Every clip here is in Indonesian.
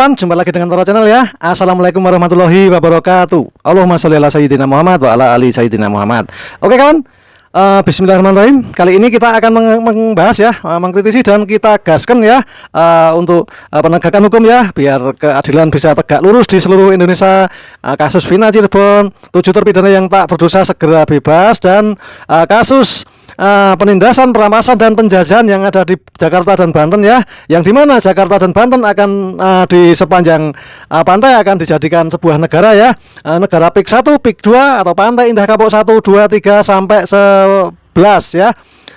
kawan, jumpa lagi dengan Toro Channel ya. Assalamualaikum warahmatullahi wabarakatuh. Allahumma sholli ala sayyidina Muhammad wa ala ali sayyidina Muhammad. Oke kawan, bismillahirrahmanirrahim. Kali ini kita akan membahas ya, mengkritisi dan kita gaskan ya untuk penegakan hukum ya, biar keadilan bisa tegak lurus di seluruh Indonesia. Kasus Vina Cirebon, 7 terpidana yang tak berdosa segera bebas, dan kasus penindasan, perampasan dan penjajahan yang ada di Jakarta dan Banten ya, yang dimana Jakarta dan Banten akan di sepanjang pantai akan dijadikan sebuah negara ya, negara PIK 1, PIK 2 atau Pantai Indah Kapuk 1, 2, 3 sampai 11 ya.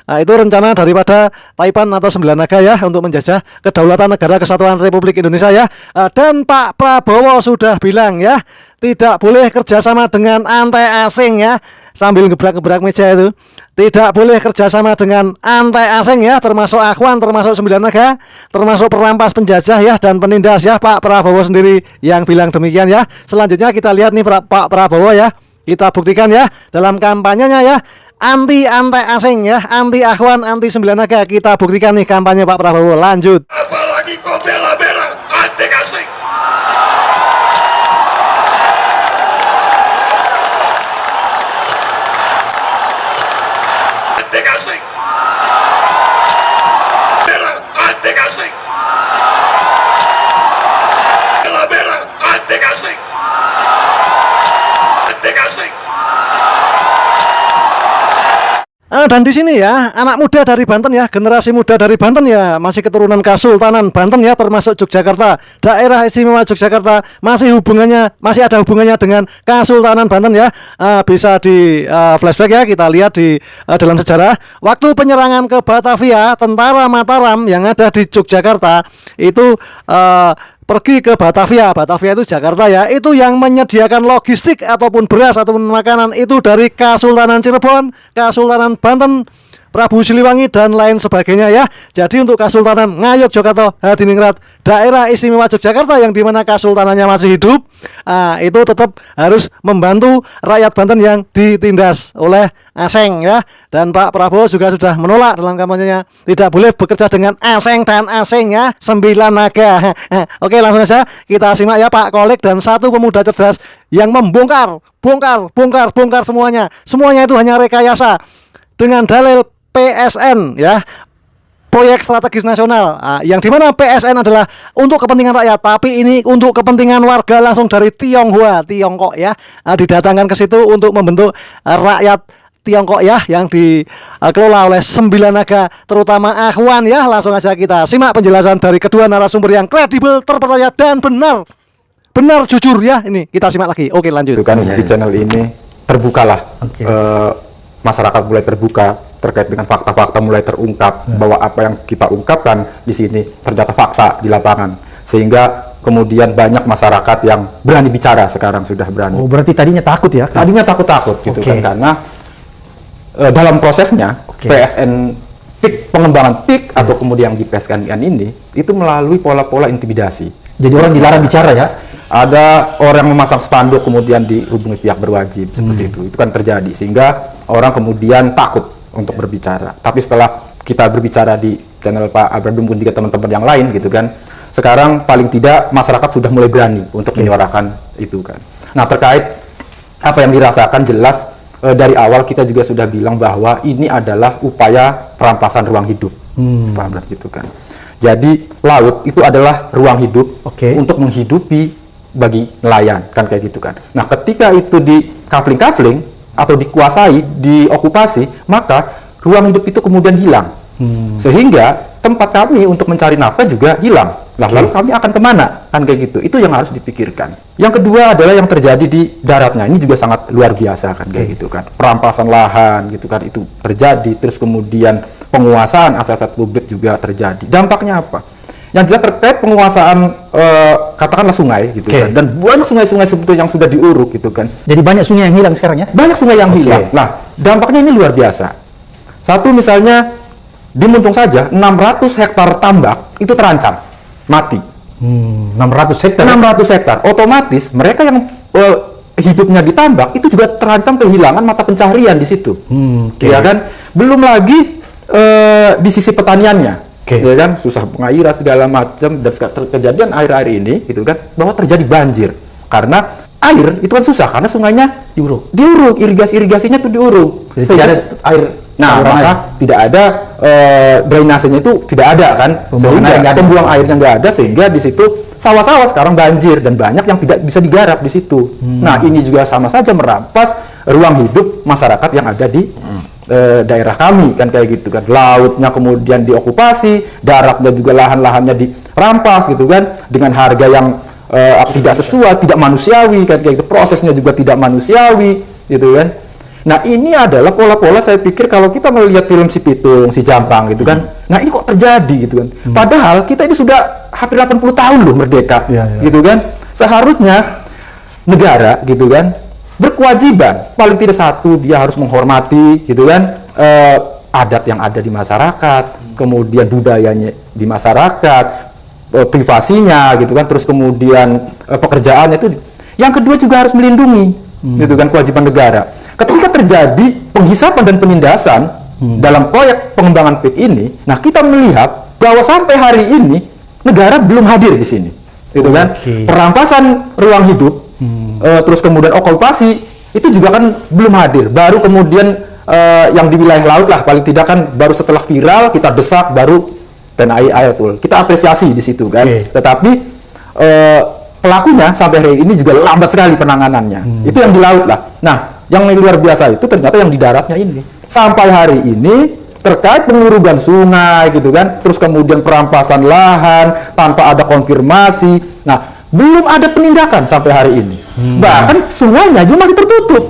Itu rencana daripada Taipan atau Sembilan Naga ya, untuk menjajah kedaulatan negara kesatuan Republik Indonesia ya. Dan Pak Prabowo sudah bilang ya, tidak boleh kerjasama dengan antai asing ya, sambil gebrak-gebrak meja itu. Tidak boleh kerjasama dengan antai asing ya, termasuk Akhwan, termasuk Sembilan Naga, termasuk perampas, penjajah ya, dan penindas ya. Pak Prabowo sendiri yang bilang demikian ya. Selanjutnya kita lihat nih Pak Prabowo ya, kita buktikan ya dalam kampanyenya ya, anti asing ya, anti Akhwan, anti Sembilan Naga. Kita buktikan nih kampanye Pak Prabowo. Lanjut. Apalagi kau bela-bela anti asing. Anti asing. Bela anti asing. Bela-bela anti asing. Anti asing. Dan di sini ya, anak muda dari Banten ya, generasi muda dari Banten ya, masih keturunan Kesultanan Banten ya, termasuk Yogyakarta, daerah istimewa Yogyakarta, masih ada hubungannya dengan Kesultanan Banten ya. Bisa di flashback ya, kita lihat di dalam sejarah waktu penyerangan ke Batavia, tentara Mataram yang ada di Yogyakarta itu pergi ke Batavia. Batavia itu Jakarta ya. Itu yang menyediakan logistik ataupun beras ataupun makanan itu dari Kesultanan Cirebon, Kesultanan Banten, Prabu Siliwangi dan lain sebagainya ya. Jadi untuk Kesultanan Ngayogyakarta Hadiningrat, daerah istimewa Yogyakarta yang dimana kesultanannya masih hidup, itu tetap harus membantu rakyat Banten yang ditindas oleh asing ya. Dan Pak Prabowo juga sudah menolak dalam kampanyenya, tidak boleh bekerja dengan asing dan asing ya, Sembilan Naga. Oke, langsung saja kita simak ya Pak Kolik dan satu pemuda cerdas yang membongkar semuanya. Semuanya itu hanya rekayasa dengan dalil PSN ya, proyek strategis nasional, yang dimana PSN adalah untuk kepentingan rakyat, tapi ini untuk kepentingan warga langsung dari Tiongkok ya, didatangkan ke situ untuk membentuk rakyat Tiongkok ya, yang dikelola oleh Sembilan Naga, terutama Akhwan ya. Langsung aja kita simak penjelasan dari kedua narasumber yang kredibel, terpercaya dan benar jujur ya. Ini kita simak lagi. Oke, lanjut. Itu kan di channel ini terbukalah, masyarakat mulai terbuka terkait dengan fakta-fakta, mulai terungkap bahwa apa yang kita ungkapkan di sini ternyata fakta di lapangan, sehingga kemudian banyak masyarakat yang berani bicara sekarang, sudah berani. Oh, berarti tadinya takut ya? Tadinya takut gitu kan, karena dalam prosesnya PSN PIK, pengembangan PIK atau kemudian di PSN ini itu melalui pola-pola intimidasi. Jadi orang dilarang bicara ya? Ada orang memasang spanduk kemudian dihubungi pihak berwajib seperti itu kan terjadi, sehingga orang kemudian takut untuk berbicara. Tapi setelah kita berbicara di channel Pak Abradum pun juga teman-teman yang lain gitu kan, sekarang paling tidak masyarakat sudah mulai berani untuk menyuarakan itu kan. Nah, terkait apa yang dirasakan, jelas dari awal kita juga sudah bilang bahwa ini adalah upaya perampasan ruang hidup, Pak Abrad gitu kan. Jadi laut itu adalah ruang hidup untuk menghidupi bagi nelayan kan, kayak gitu kan. Nah, ketika itu di kafling atau dikuasai, diokupasi, maka ruang hidup itu kemudian hilang, sehingga tempat kami untuk mencari nafkah juga hilang. Lalu kami akan kemana? Kan kayak gitu. Itu yang harus dipikirkan. Yang kedua adalah yang terjadi di daratnya. Ini juga sangat luar biasa kan, kayak gitu kan. Perampasan lahan gitu kan, itu terjadi. Terus kemudian penguasaan aset-aset publik juga terjadi. Dampaknya apa? Yang jelas terkait penguasaan katakanlah sungai gitu kan, dan banyak sungai-sungai sebetulnya yang sudah diuruk gitu kan. Jadi banyak sungai yang hilang sekarang ya? Banyak sungai yang hilang. Nah, dampaknya ini luar biasa. Satu misalnya di Muntung saja 600 hektar tambak itu terancam mati. 600 hektar. 600 hektar. Otomatis mereka yang hidupnya di tambak itu juga terancam kehilangan mata pencaharian di situ. Ya kan? Belum lagi di sisi petaniannya. ya kan, susah pengairan segala macam, dan kejadian air-air ini gitu kan, bahwa terjadi banjir karena air itu kan susah karena sungainya diuruk, irigasinya tuh diuruk. Jadi tidak ada air. Nah, maka tidak ada drainasenya itu tidak ada kan, sehingga pembuang airnya nggak ada, sehingga di situ sawah-sawah sekarang banjir dan banyak yang tidak bisa digarap di situ. Nah, ini juga sama saja merampas ruang hidup masyarakat yang ada di daerah kami kan, kayak gitu kan. Lautnya kemudian diokupasi, daratnya juga lahan-lahannya dirampas gitu kan, dengan harga yang tidak sesuai, tidak manusiawi kan, kayak gitu. Prosesnya juga tidak manusiawi gitu kan. Nah, ini adalah pola-pola saya pikir kalau kita melihat film Si Pitung, Si Jampang gitu kan. Nah, ini kok terjadi gitu kan. Padahal kita ini sudah hampir 80 tahun loh merdeka gitu kan. Seharusnya negara gitu kan berkewajiban paling tidak satu, dia harus menghormati gitu kan adat yang ada di masyarakat, kemudian budayanya di masyarakat, privasinya gitu kan, terus kemudian pekerjaannya itu. Yang kedua juga harus melindungi gitu kan, kewajiban negara. Ketika terjadi penghisapan dan penindasan dalam proyek pengembangan PIK ini, nah kita melihat bahwa sampai hari ini negara belum hadir di sini, gitu kan? Perampasan ruang hidup, terus kemudian okupasi itu juga kan belum hadir. Baru kemudian yang di wilayah laut lah, paling tidak kan baru setelah viral kita desak, baru TNI tuh kita apresiasi di situ kan. Tetapi pelakunya sampai hari ini juga lambat sekali penanganannya. Itu yang di laut lah. Nah, yang luar biasa itu ternyata yang di daratnya ini. Sampai hari ini terkait pengurugan sungai gitu kan, terus kemudian perampasan lahan tanpa ada konfirmasi. Nah, belum ada penindakan sampai hari ini. Bahkan sungainya juga masih tertutup.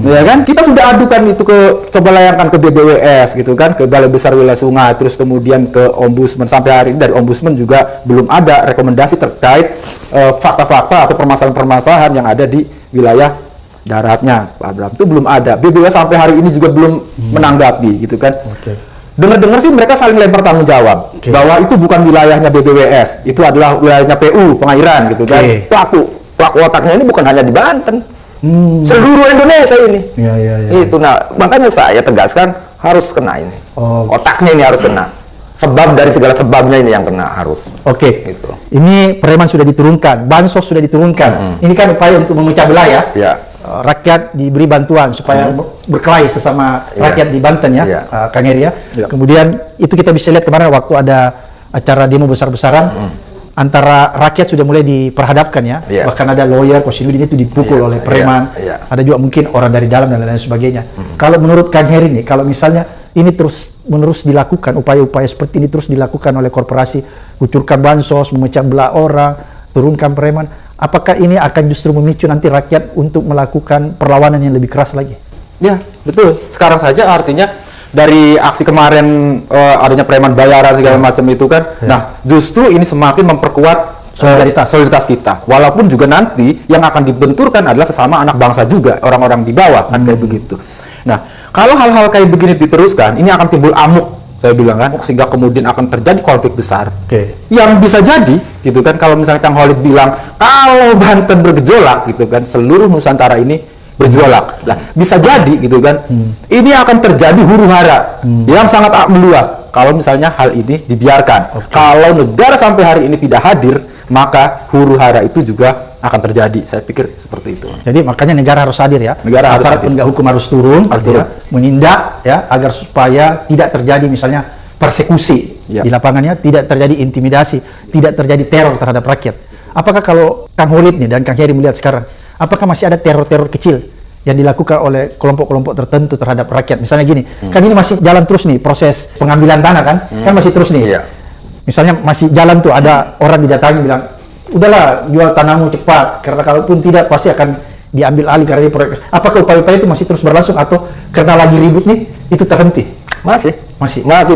Ya kan, kita sudah adukan itu coba layangkan ke BBWS gitu kan, ke Balai Besar Wilayah Sungai, terus kemudian ke Ombudsman. Sampai hari ini dari Ombudsman juga belum ada rekomendasi terkait fakta-fakta atau permasalahan-permasalahan yang ada di wilayah daratnya, Pak Abraham. Itu belum ada. BBWS sampai hari ini juga belum menanggapi gitu kan. Dengar-dengar sih mereka saling lempar tanggung jawab bahwa itu bukan wilayahnya BBWS, itu adalah wilayahnya PU Pengairan gitu kan. Pelaku otaknya ini bukan hanya di Banten. Seluruh Indonesia ini. Itu nah, makanya saya tegaskan harus kena ini. Otaknya ini harus kena. Sebab dari segala sebabnya ini yang kena harus. Gitu. Ini preman sudah diturunkan, bansos sudah diturunkan. Ini kan upaya untuk memecah belah ya. Rakyat diberi bantuan supaya berkelahi sesama rakyat di Banten ya, Kang Heri ya. Kemudian itu kita bisa lihat kemarin waktu ada acara demo besar-besaran. Antara rakyat sudah mulai diperhadapkan ya, bahkan ada lawyer Kosinudin itu dipukul oleh preman, ada juga mungkin orang dari dalam dan lain sebagainya. Kalau menurut Kang Heri nih, kalau misalnya ini terus menerus dilakukan, upaya-upaya seperti ini terus dilakukan oleh korporasi, kucurkan bansos, memecah belah orang, turunkan preman, apakah ini akan justru memicu nanti rakyat untuk melakukan perlawanan yang lebih keras lagi? Ya, betul. Sekarang saja artinya dari aksi kemarin adanya preman bayaran segala macam itu kan, nah justru ini semakin memperkuat solidaritas kita. Walaupun juga nanti yang akan dibenturkan adalah sesama anak bangsa juga, orang-orang di bawah kan, kayak begitu. Nah, kalau hal-hal kayak begini diteruskan, ini akan timbul amuk, saya bilang kan, sehingga kemudian akan terjadi konflik besar. Yang bisa jadi gitu kan, kalau misalnya Kang Holid bilang kalau Banten bergejolak gitu kan, seluruh Nusantara ini bergejolak. Nah, bisa jadi gitu kan. Ini akan terjadi huru-hara yang sangat meluas kalau misalnya hal ini dibiarkan. Kalau negara sampai hari ini tidak hadir, maka huru-hara itu juga akan terjadi. Saya pikir seperti itu. Jadi makanya negara harus hadir ya. Negara harus hadir. Penegak hukum harus turun, menindak ya, agar supaya tidak terjadi misalnya persekusi di lapangannya, tidak terjadi intimidasi, tidak terjadi teror terhadap rakyat. Apakah kalau Kang Holid nih dan Kang Heri melihat sekarang, apakah masih ada teror-teror kecil yang dilakukan oleh kelompok-kelompok tertentu terhadap rakyat? Misalnya gini, kan ini masih jalan terus nih proses pengambilan tanah kan, kan masih terus nih. Misalnya masih jalan tuh, ada orang didatangi bilang, udahlah jual tanahmu cepat, karena kalaupun tidak pasti akan diambil alih karena ini proyek. Apakah upaya-upaya itu masih terus berlangsung atau karena lagi ribut nih itu terhenti? Masih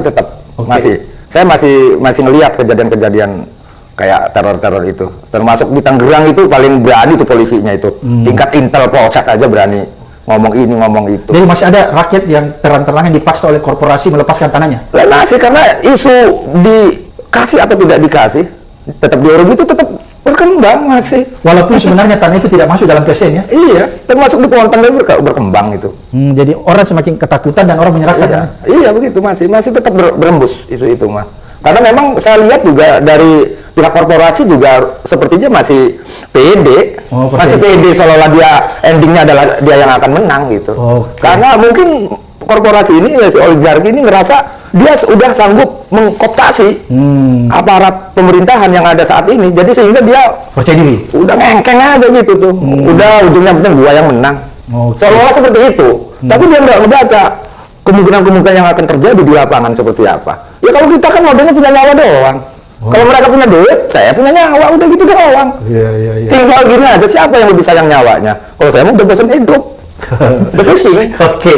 tetap masih. Saya masih ngelihat kejadian-kejadian kayak teror-teror itu, termasuk di Tangerang itu paling berani tuh polisinya itu, tingkat intel polsek aja berani ngomong ini ngomong itu. Jadi masih ada rakyat yang terang-terangan dipaksa oleh korporasi melepaskan tanahnya? Masih, karena isu dikasih atau tidak dikasih tetap diurung itu tetap Berkembang masih. Walaupun sebenarnya tanah itu tidak masuk dalam PSN ya. Iya, termasuk di Pontang dan berkembang itu. Jadi orang semakin ketakutan dan orang menyerahkan. Iya, iya begitu masih tetap berembus isu itu mah. Karena memang saya lihat juga dari pihak korporasi juga sepertinya masih pede, masih pede seolah-olah dia endingnya adalah dia yang akan menang gitu. Karena mungkin korporasi ini, si oligarki ini ngerasa dia sudah sanggup mengkooptasi aparat pemerintahan yang ada saat ini, jadi sehingga dia percaya diri. Udah ngengkeng aja gitu tuh, udah ujungnya penting gua yang menang. Seolah-olah seperti itu, tapi dia nggak ngebaca kemungkinan-kemungkinan yang akan terjadi di lapangan seperti apa. Ya kalau kita kan modelnya punya nyawa doang. Kalau mereka punya duit, saya punya nyawa, udah gitu doang. Iya. Tinggal gini aja, siapa yang lebih sayang nyawanya? Kalau saya mau udah bosan hidup. Udah pusing. Oke,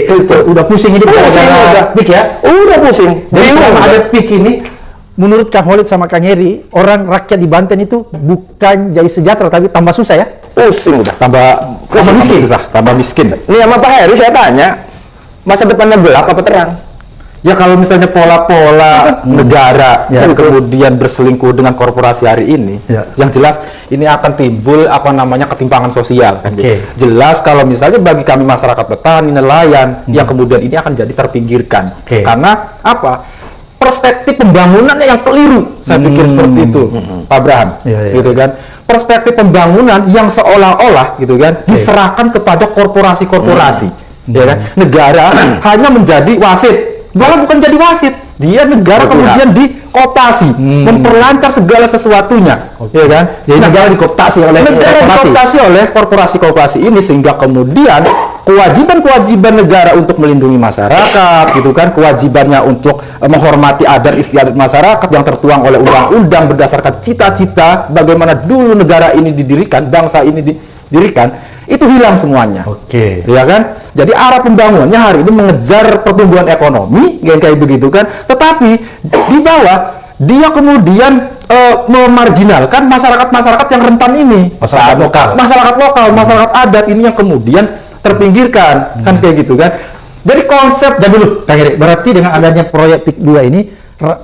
udah pusing ini udah pik ya? Udah pusing. Jadi selama ada pik ini, menurut Kang Holid sama Kang Heri, orang rakyat di Banten itu bukan jadi sejahtera tapi tambah susah ya? Pusing udah. Tambah miskin. Susah, tambah miskin. Nih sama Pak Heri saya tanya, masa depannya gelap apa terang? Ya kalau misalnya pola-pola negara yang kemudian berselingkuh dengan korporasi hari ini, yang jelas ini akan timbul ketimpangan sosial kan. Jelas kalau misalnya bagi kami masyarakat petani, nelayan yang kemudian ini akan jadi terpinggirkan. Karena apa? Perspektif pembangunannya yang keliru. Saya pikir seperti itu, Pak Abraham. Gitu kan. Perspektif pembangunan yang seolah-olah gitu kan diserahkan kepada korporasi-korporasi. Ya kan? Negara hanya menjadi wasit. Malah bukan jadi wasit, dia negara kemudian dikooptasi, memperlancar segala sesuatunya, ya kan? Jadi negara dikooptasi oleh korporasi-korporasi ini, sehingga kemudian kewajiban negara untuk melindungi masyarakat, gitu kan? Kewajibannya untuk menghormati adat istiadat masyarakat yang tertuang oleh undang-undang berdasarkan cita-cita bagaimana dulu negara ini didirikan, bangsa ini didirikan. Itu hilang semuanya. Ya kan? Jadi arah pembangunannya hari ini mengejar pertumbuhan ekonomi, kayak begitu kan. Tetapi di bawah dia kemudian memarginalkan masyarakat-masyarakat yang rentan ini. Masyarakat lokal, masyarakat adat ini yang kemudian terpinggirkan, kan kayak gitu kan. Jadi konsep dan dulu, Kang Heri, berarti dengan adanya proyek PIK 2 ini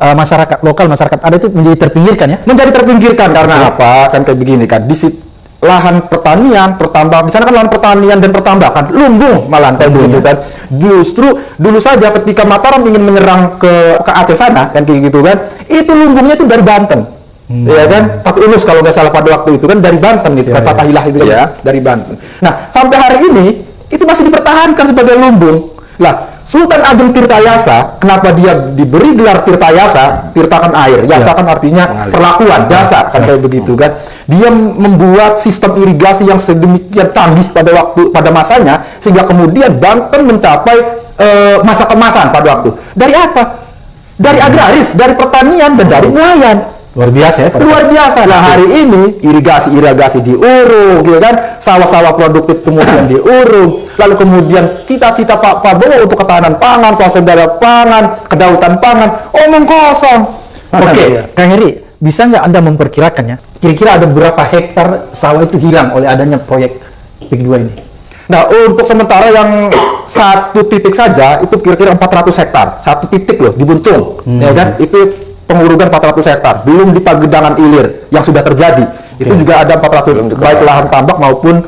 masyarakat lokal, masyarakat adat itu menjadi terpinggirkan ya? Menjadi terpinggirkan karena apa? Kan kayak begini kan. Di situ lahan pertanian, pertambangan, di sana kan lahan pertanian dan pertambangan, lumbung malah kayak begitu kan. Justru dulu saja ketika Mataram ingin menyerang ke Aceh sana, kan kayak gitu kan, itu lumbungnya itu dari Banten. Ya kan, Pak Unus kalau nggak salah pada waktu itu kan dari Banten itu, kata Tahilah itu kan dari Banten. Nah, sampai hari ini itu masih dipertahankan sebagai lumbung. Lah, Sultan Ageng Tirtayasa, kenapa dia diberi gelar Tirtayasa? Tirtakan air, jasa kan artinya perlakuan, jasa kan kayak begitu kan. Dia membuat sistem irigasi yang sedemikian canggih pada masanya, sehingga kemudian Banten mencapai masa kemasan pada waktu. Dari apa? Dari agraris, dari pertanian dan dari nelayan. Luar biasa ya? Luar biasa. Nah, hari ini irigasi diurung, gitu kan? Sawah-sawah produktif kemudian diurung. Lalu kemudian cita-cita Pak Prabowo untuk ketahanan pangan, swasembada pangan, kedaulatan pangan, omong kosong. Kang Heri, bisa nggak Anda memperkirakan ya? Kira-kira ada berapa hektar sawah itu hilang oleh adanya proyek PIK 2 ini? Nah, untuk sementara yang satu titik saja itu kira-kira 400 hektar. Satu titik loh di Buncung, ya kan? Itu pengurugan 400 hektar, belum di Pagedangan Ilir yang sudah terjadi. Itu juga ada 400, baik lahan tambak maupun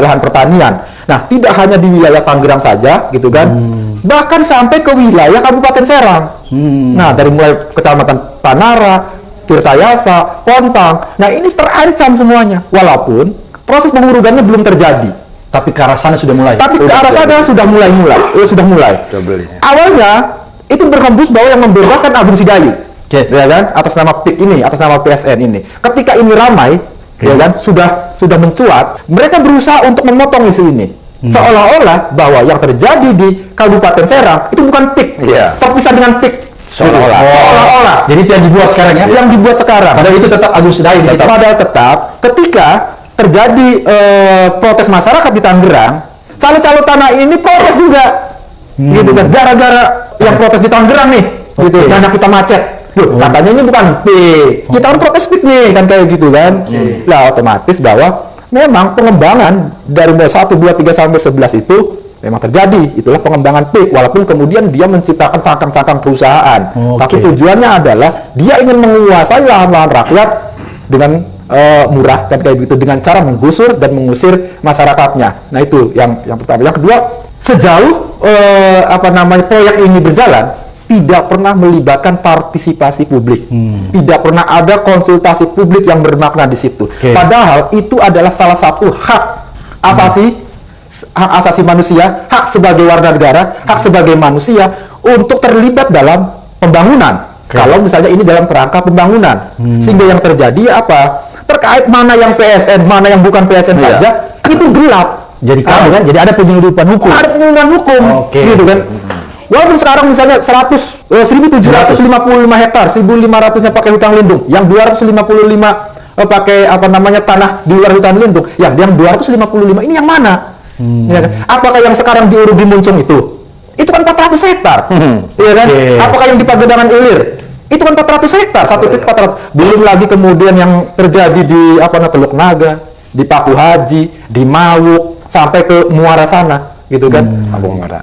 lahan pertanian. Nah, tidak hanya di wilayah Tangerang saja, gitu kan, bahkan sampai ke wilayah Kabupaten Serang. Nah, dari mulai Kecamatan Tanara, Tirtayasa, Pontang, nah ini terancam semuanya, walaupun proses pengurugannya belum terjadi. Tapi ke arah sana sudah mulai. Tapi ke arah sana sudah mulai. Awalnya itu berhembus bahwa yang membebaskan Agung Sedayu. Ya kan, atas nama PIK ini, atas nama PSN ini. Ketika ini ramai, ya kan, sudah mencuat, mereka berusaha untuk memotong isu ini. Seolah-olah bahwa yang terjadi di Kabupaten Serang itu bukan PIK, terpisah dengan PIK. Seolah-olah. Jadi itu yang dibuat sekarang ya? Yang dibuat sekarang. Padahal itu tetap Agung Sedayu. Padahal tetap, ketika terjadi protes masyarakat di Tangerang, calo-calo tanah ini protes juga, gitu kan? Gara-gara yang protes di Tangerang nih, gitu, dana kita macet. Katanya ini bukan PIK, kita kan protes PIK nih, kan kayak gitu kan. Lah otomatis bahwa memang pengembangan dari 1, 2, 3 sampai 11 itu memang terjadi, itulah pengembangan PIK, walaupun kemudian dia menciptakan cangkang-cangkang perusahaan. Tapi tujuannya adalah dia ingin menguasai lahan-lahan rakyat dengan murah kan kayak begitu dengan cara menggusur dan mengusir masyarakatnya. Nah itu yang pertama. Yang kedua, sejauh proyek ini berjalan tidak pernah melibatkan partisipasi publik, tidak pernah ada konsultasi publik yang bermakna di situ. Padahal itu adalah salah satu hak asasi manusia, hak sebagai warga negara, hak sebagai manusia untuk terlibat dalam pembangunan. Kalau misalnya ini dalam kerangka pembangunan, sehingga yang terjadi apa? Terkait mana yang PSN, mana yang bukan PSN saja, itu gelap. Jadi kan, jadi ada penyeludupan hukum. Ada penyeludupan hukum, gitu kan. Walaupun sekarang misalnya 1755 hektar, 1.500-nya pakai hutan lindung, yang 255 pakai tanah di luar hutan lindung, yang 255 ini yang mana? Ya kan? Apakah yang sekarang di Urugi Muncung itu? Itu kan 400 hektar, ya kan? Apakah yang di Pagedangan Ilir? Itu kan 400 hektar, 1.400. Belum lagi kemudian yang terjadi di Teluk Naga, di Paku Haji, di Mawuk, sampai ke Muara sana, gitu kan?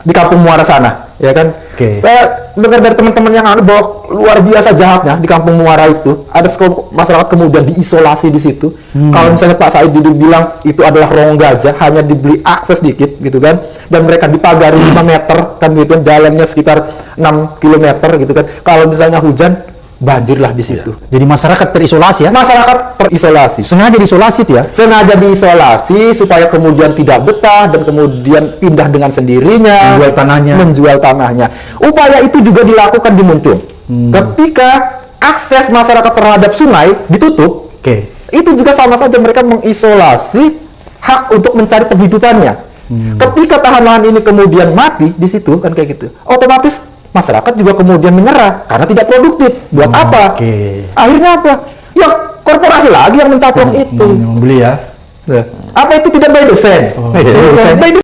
Di Kampung Muara sana, ya kan? Saya dengar dari teman-teman yang bahwa luar biasa jahatnya di Kampung Muara itu. Ada masyarakat kemudian diisolasi di situ. Kalau misalnya Pak Said Didu bilang itu adalah rong gajah, hanya diberi akses dikit, gitu kan? Dan mereka dipagari 5 meter, kan gitu kan? Jalannya sekitar 6 kilometer, gitu kan? Kalau misalnya hujan, banjirlah di situ. Jadi masyarakat terisolasi ya? Masyarakat terisolasi. Sengaja diisolasi itu ya? Sengaja diisolasi supaya kemudian tidak betah dan kemudian pindah dengan sendirinya. Menjual tanahnya. Upaya itu juga dilakukan di Muncung. Ketika akses masyarakat terhadap sungai ditutup, itu juga sama saja mereka mengisolasi hak untuk mencari penghidupannya. Ketika tahan-tahan ini kemudian mati di situ, kan kayak gitu. Otomatis masyarakat juga kemudian menyerah karena tidak produktif. Buat apa? Akhirnya apa? Ya korporasi lagi yang mencaplok itu. Membeli ya. Apa itu tidak by design? By design.